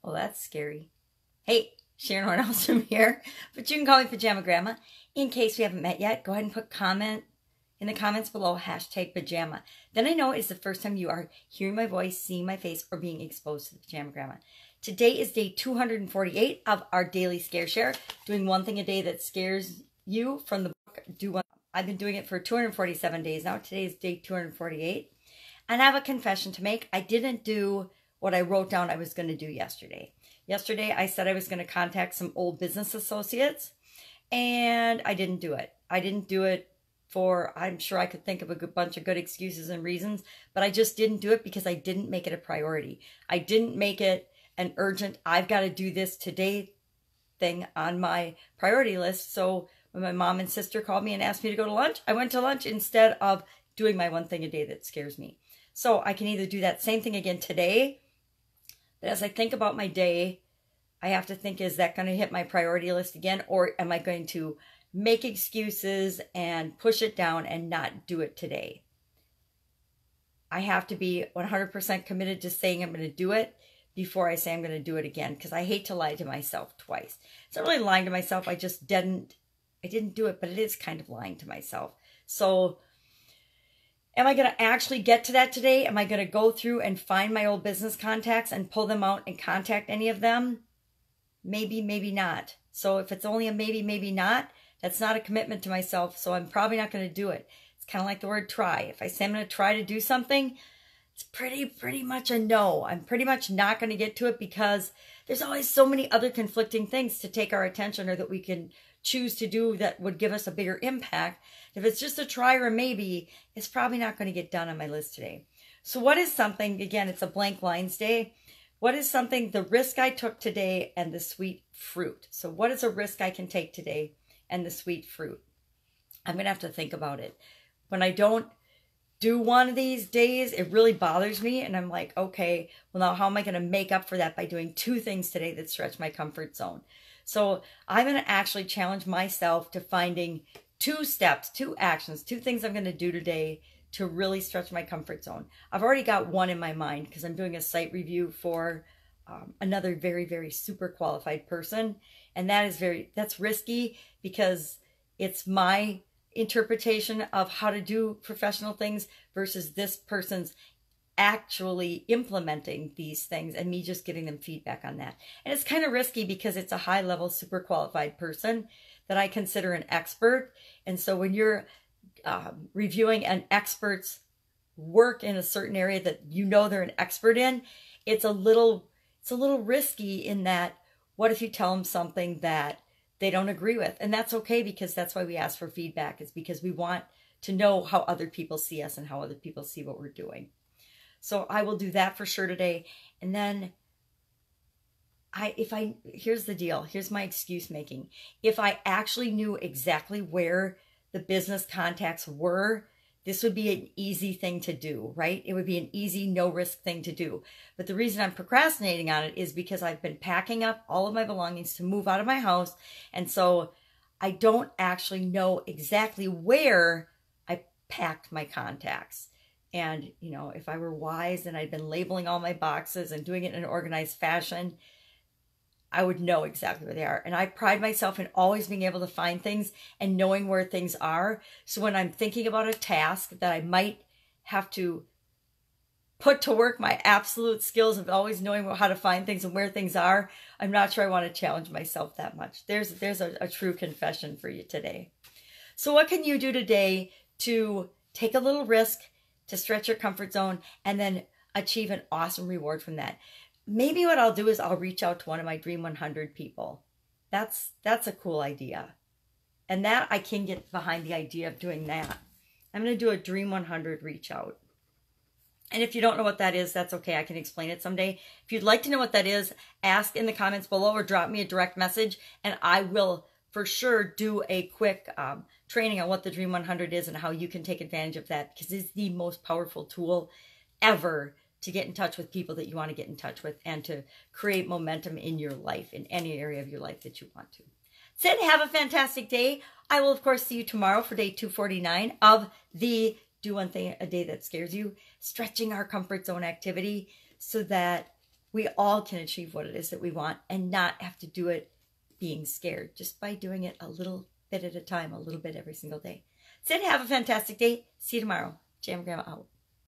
Oh, that's scary. Hey, Sharon Horne-Ellstrom here, but you can call me Pajama Grandma. In case we haven't met yet, go ahead and put comment in the comments below, #pajama. Then I know it's the first time you are hearing my voice, seeing my face, or being exposed to the Pajama Grandma. Today is day 248 of our daily scare share, doing one thing a day that scares you from the book Do One. I've been doing it for 247 days now. Today is day 248. And I have a confession to make. I didn't do what I wrote down I was going to do yesterday. Yesterday, I said I was going to contact some old business associates, and I didn't do it. I didn't do it for, I'm sure I could think of a bunch of good excuses and reasons, but I just didn't do it because I didn't make it a priority. I didn't make it an urgent, I've got to do this today thing on my priority list. So when my mom and sister called me and asked me to go to lunch, I went to lunch instead of doing my one thing a day that scares me. So I can either do that same thing again today, but as I think about my day, I have to think, is that going to hit my priority list again? Or am I going to make excuses and push it down and not do it today? I have to be 100% committed to saying I'm going to do it before I say I'm going to do it again, because I hate to lie to myself twice. It's not really lying to myself. I didn't do it, but it is kind of lying to myself. So am I going to actually get to that today? Am I going to go through and find my old business contacts and pull them out and contact any of them? Maybe, maybe not. So if it's only a maybe, maybe not, that's not a commitment to myself. So I'm probably not going to do it. It's kind of like the word try. If I say I'm going to try to do something, it's pretty much a no. I'm pretty much not going to get to it because there's always so many other conflicting things to take our attention or that we can choose to do that would give us a bigger impact. If it's just a try or a maybe, it's probably not going to get done on my list today. So what is something, again, it's a blank lines day. What is something, the risk I took today and the sweet fruit? So what is a risk I can take today and the sweet fruit? I'm going to have to think about it. When I don't do one of these days, it really bothers me. And I'm like, okay, well now how am I going to make up for that by doing two things today that stretch my comfort zone? So I'm going to actually challenge myself to finding 2 steps, 2 actions, 2 things I'm going to do today to really stretch my comfort zone. I've already got one in my mind because I'm doing a site review for another very super qualified person. And that's risky because it's my interpretation of how to do professional things versus this person's actually implementing these things and me just giving them feedback on that. And it's kind of risky because it's a high-level, super qualified person that I consider an expert. And so when you're reviewing an expert's work in a certain area that you know they're an expert in, it's a little risky in that what if you tell them something that they don't agree with? And that's okay, because that's why we ask for feedback. It's because we want to know how other people see us and how other people see what we're doing. So I will do that for sure today. And then here's the deal. Here's my excuse making. If I actually knew exactly where the business contacts were, this would be an easy thing to do, right? It would be an easy, no-risk thing to do. But the reason I'm procrastinating on it is because I've been packing up all of my belongings to move out of my house. And so I don't actually know exactly where I packed my contacts. And, you know, if I were wise and I'd been labeling all my boxes and doing it in an organized fashion, I would know exactly where they are. And I pride myself in always being able to find things and knowing where things are. So when I'm thinking about a task that I might have to put to work my absolute skills of always knowing how to find things and where things are, I'm not sure I want to challenge myself that much. There's a true confession for you today. So what can you do today to take a little risk, to stretch your comfort zone, and then achieve an awesome reward from that? Maybe what I'll do is I'll reach out to one of my Dream 100 people. That's a cool idea. And that I can get behind the idea of doing that. I'm going to do a Dream 100 reach out. And if you don't know what that is, that's okay. I can explain it someday. If you'd like to know what that is, ask in the comments below or drop me a direct message, and I will for sure do a quick training on what the Dream 100 is and how you can take advantage of that, because it's the most powerful tool ever to get in touch with people that you want to get in touch with and to create momentum in your life, in any area of your life that you want to. That's it. Have a fantastic day. I will, of course, see you tomorrow for day 249 of the Do One Thing a Day That Scares You, stretching our comfort zone activity so that we all can achieve what it is that we want and not have to do it being scared, just by doing it a little bit at a time, a little bit every single day. That's it. Have a fantastic day. See you tomorrow. Jam Grandma out.